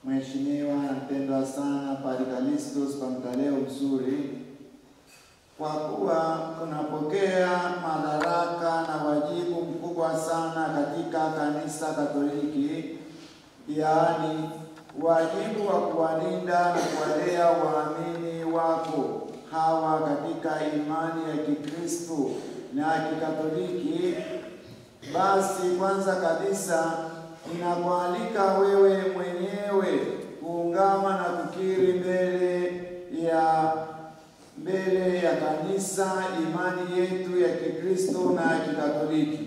Mheshimiwa na mpendwa sana Padre Callistus kwa mtaleo mzuri, kwa kuwa tunapokea madaraka na wajibu mkubwa sana katika Kanisa Katoliki, yaani wajibu wa kuwalinda na kuwalea waamini wako hawa katika imani ya Kikristo na ya Kikatoliki. Basi kwanza kabisa ninakualika wewe mwenyewe kuungama na kukiri mbele ya kanisa imani yetu ya Kikristo na ya Kikatoliki.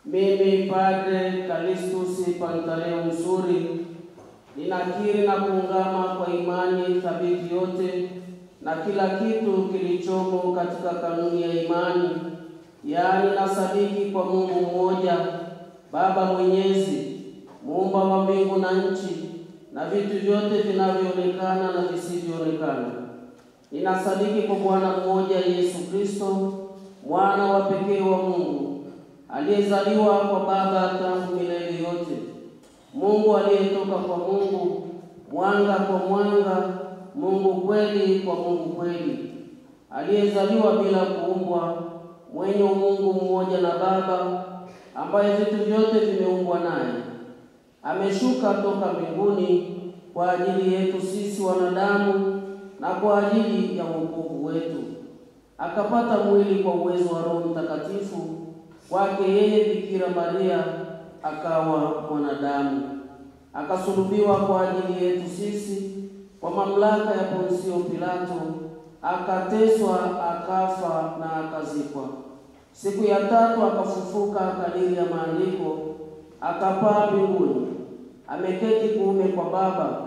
Mimi Padre Callistus Pantaleo Msuri ninakiri na kuungama kwa imani thabiti yote na kila kitu kilichomo katika kanuni ya imani, yaani nasadiki kwa Mungu mmoja, Baba Mwenyezi, muumba wa mbingu na nchi na vitu vyote vinavyoonekana na visivyoonekana. Ninasadiki kwa Bwana mmoja Yesu Kristo, mwana wa pekee wa Mungu, aliyezaliwa kwa Baba tangu milele yote, Mungu aliyetoka kwa Mungu, mwanga kwa mwanga, Mungu kweli kwa Mungu kweli, aliyezaliwa bila kuumbwa, mwenye Mungu mmoja na Baba, ambaye vitu vyote vimeumbwa naye. Ameshuka toka mbinguni kwa ajili yetu sisi wanadamu na kwa ajili ya wokovu wetu. Akapata mwili kwa uwezo wa Roho Mtakatifu, kwake yeye Bikira Maria akawa mwanadamu. Akasulubiwa kwa ajili yetu sisi kwa mamlaka ya Ponsio Pilato, akateswa, akafa na akazikwa. Siku ya tatu akafufuka kadiri ya maandiko, akapaa mbinguni, ameketi kuume kwa Baba.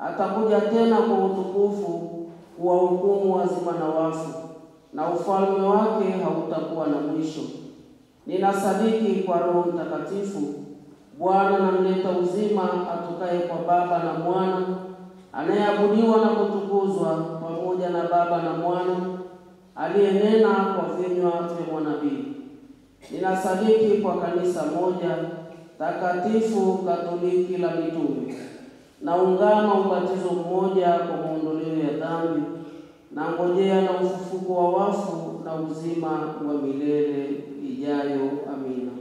Atakuja tena kwa utukufu kuwahukumu wazima na wafu, na ufalme wake hautakuwa na mwisho. Ninasadiki kwa Roho Mtakatifu, Bwana na mleta uzima, atokaye kwa Baba na Mwana, anayeabudiwa na kutukuzwa pamoja na Baba na Mwana, aliyenena kwa vinywa vya manabii. Ninasadiki kwa kanisa moja takatifu Katoliki la mitume, naungama ubatizo mmoja kwa maondoleo ya dhambi, na ngojea na ufufuko wa wafu na uzima wa milele ijayo. Amina.